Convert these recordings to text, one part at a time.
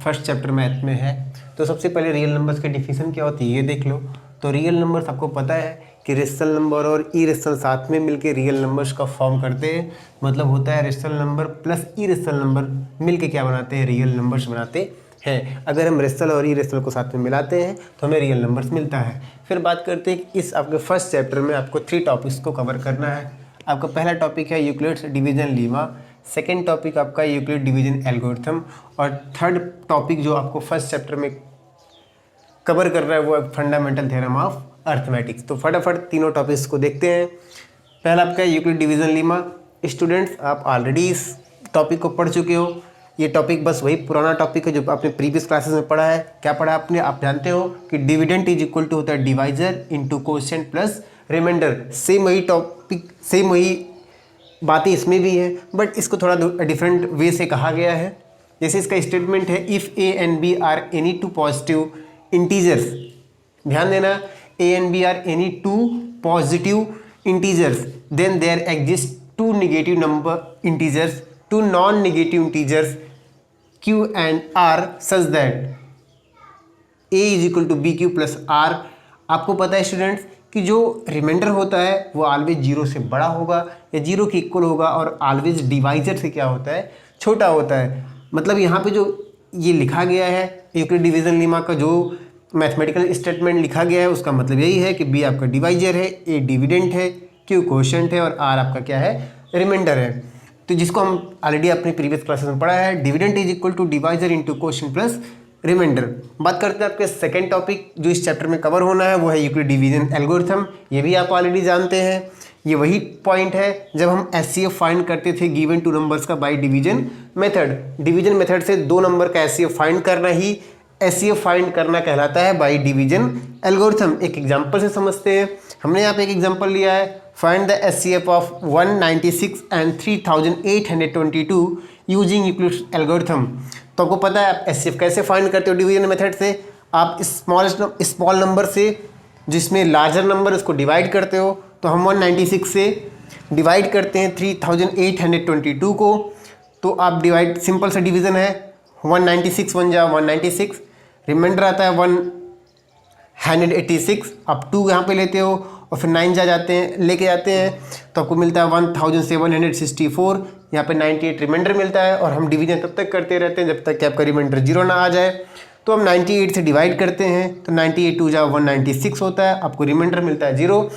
First chapter math में है। तो सबसे पहले रियल नंबर्स की डिफिनेशन क्या होती है ये देख लो। तो रियल नंबर्स आपको पता है कि रेशनल नंबर और इरेशनल साथ में मिलके रियल नंबर्स का फॉर्म करते हैं। मतलब होता है rational number plus irrational number मिलके क्या बनाते हैं, रियल नंबर्स बनाते हैं। अगर हम रेशनल और इरेशनल को साथ में मिलाते हैं तो हमें रियल नंबर्स मिलता है। फिर बात करते हैं कि इस आपके फर्स्ट चैप्टर में आपको 3 टॉपिक्स को कवर करना है। आपका पहला टॉपिक है Euclid's division Lima, second topic आपका यूक्लिड डिवीजन एल्गोरिथम, और थर्ड टॉपिक जो आपको फर्स्ट चैप्टर में कवर कर रहा है वो फंडामेंटल थ्योरम ऑफ अर्थमेटिक्स। तो फटाफट तीनों टॉपिक्स को देखते हैं। पहला आपका यूक्लिड डिवीजन लीमा। स्टूडेंट्स आप ऑलरेडी इस टॉपिक को पढ़ चुके हो। ये टॉपिक बस वही पुराना टॉपिक है जो आपने प्रीवियस क्लासेस में पढ़ा है। क्या पढ़ा आपने, आप जानते हो कि डिविडेंड इज इक्वल टू होता है divisor into coefficient plus remainder. Same वही टॉपिक, सेम वही बातें इसमें भी है, बट इसको थोड़ा डिफरेंट वे से कहा गया है। जैसे इसका स्टेटमेंट है, if a and b are any two positive integers, ध्यान देना, a and b are any two positive integers, then there exist two negative number integers, two non negative integers q and r such that a is equal to b q plus r. आपको पता है students कि जो reminder होता है वो always zero से बड़ा होगा या जीरो के इक्वल होगा, और ऑलवेज डिवाइजर से क्या होता है, छोटा होता है। मतलब यहाँ पे जो ये लिखा गया है यूक्लिड डिवीजन लीमा का जो मैथमेटिकल स्टेटमेंट लिखा गया है उसका मतलब यही है कि बी आपका डिवाइजर है, ए डिविडेंट है, क्यू कोएफिशिएंट है और आर आपका क्या है, रिमाइंडर है। तो जिसको हम ऑलरेडी अपने प्रीवियस क्लासेस में पढ़ा है, dividend is equal to divisor into coefficient plus remainder. बात करते हैं आपके सेकेंड टॉपिक जो इस चैप्टर में कवर होना है वो है यूक्लिड डिवीजन एल्गोरिथम। ये भी आप ऑलरेडी जानते हैं। ये वही पॉइंट है जब हम एचसीएफ फाइंड करते थे गिवन टू नंबर्स का by division method. Division method से दो नंबर का एचसीएफ फाइंड करना ही एचसीएफ फाइंड करना कहलाता है बाय डिवीजन एल्गोरिथम। एक एग्जांपल से समझते हैं। हमने यहाँ पे एक एग्जांपल लिया है, find the HCF of 196 and 3822 using Euclid's algorithm. तो आपको पता है आप एचसीएफ कैसे फाइंड करते हो डिवीजन मेथड से। आप स्मॉल नंबर से जिसमें लार्जर नंबर उसको डिवाइड करते हो। तो हम 196 से डिवाइड करते हैं 3822 को। तो आप डिवाइड, सिंपल सा डिवीज़न है, 196 1 जा 196, रिमाइंडर आता है 186। आप 2 यहाँ पे लेते हो और फिर 9 लेके जाते हैं तो आपको मिलता है 1764। यहाँ पे 98 रिमाइंडर मिलता है और हम डिवीजन तब तक करते रहते हैं जब तक कि आपका रिमाइंडर 0 ना आ जाए। तो हम 98 से डिवाइड करते हैं तो 98 2 जा 196 होता है, आपको रिमाइंडर मिलता है 0।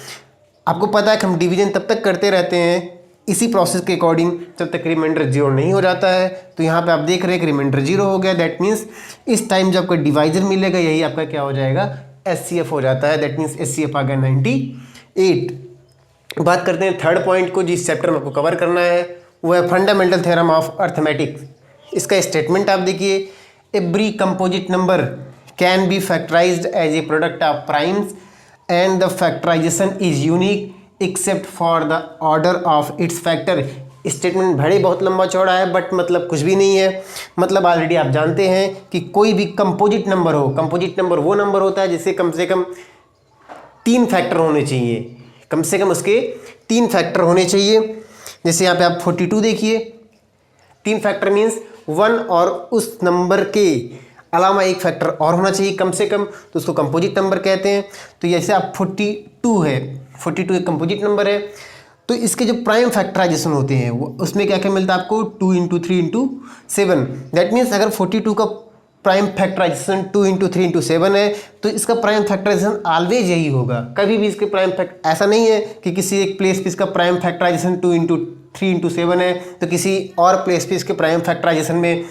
आपको पता है कि हम डिवीजन तब तक करते रहते हैं इसी प्रोसेस के अकॉर्डिंग जब तक रिमाइंडर 0 नहीं हो जाता है। तो यहाँ पे आप देख रहे हैं कि रिमाइंडर 0 हो गया। दैट मीन्स इस टाइम जब आपका डिवाइजर मिलेगा यही आपका क्या हो जाएगा, एचसीएफ हो जाता है। दैट मीन्स एचसीएफ आ गया 98। बात करते हैं थर्ड पॉइंट को जिस चैप्टर में आपको कवर करना है वो है फंडामेंटल थ्योरम ऑफ अर्थमेटिक्स। इसका स्टेटमेंट आप देखिए, every composite number can be factorized as a product of primes and the factorization is unique except for the order of its factor. Statement भले बहुत लंबा चौड़ा है बट मतलब कुछ भी नहीं है। मतलब ऑलरेडी आप जानते हैं कि कोई भी कंपोजिट नंबर हो, कंपोजिट नंबर वो नंबर होता है जिसे कम से कम 3 फैक्टर होने चाहिए, कम से कम उसके 3 फैक्टर होने चाहिए। जैसे यहाँ पे आप 42 देखिए, 3 फैक्टर मीन्स 1 और उस नंबर के अलावा एक फैक्टर और होना चाहिए कम से कम, तो उसको कंपोजिट नंबर कहते हैं। तो जैसे आप 42 है, 42 एक कंपोजिट नंबर है, तो इसके जो प्राइम फैक्टराइजेशन होते हैं वो उसमें क्या क्या मिलता है आपको, 2 × 3 × 7। दैट मीन्स अगर 42 का प्राइम फैक्टराइजेशन 2 × 3 × 7 है तो इसका प्राइम फैक्टराइजेशन ऑलवेज यही होगा। कभी भी इसके प्राइम फैक्ट ऐसा नहीं है कि किसी एक प्लेस पे इसका प्राइम फैक्टराइजेशन 2 × 3 × 7 है तो किसी और प्लेस पे इसके प्राइम फैक्टराइजेशन में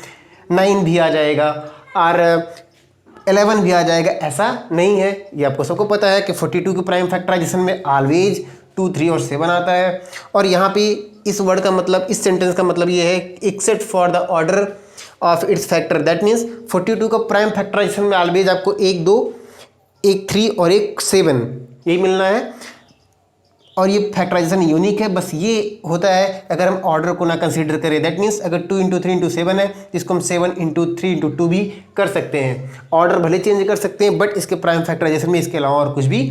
9 भी आ जाएगा और 11 भी आ जाएगा, ऐसा नहीं है। ये आपको सबको पता है कि 42 के प्राइम फैक्टराइजेशन में ऑलवेज 2, 3 और 7 आता है। और यहाँ पे इस वर्ड का मतलब, इस सेंटेंस का मतलब ये है accept for the order of its factor. That means 42 का प्राइम फैक्टराइजेशन में ऑलवेज आपको 1 2 1 3 और 1 7 यही मिलना है। और ये फैक्टराइजेशन यूनिक है, बस ये होता है अगर हम ऑर्डर को ना कंसीडर करें। दैट मीन्स अगर 2 × 3 × 7 है इसको हम 7 × 3 × 2 भी कर सकते हैं। ऑर्डर भले चेंज कर सकते हैं बट इसके प्राइम फैक्टराइजेशन में इसके अलावा और कुछ भी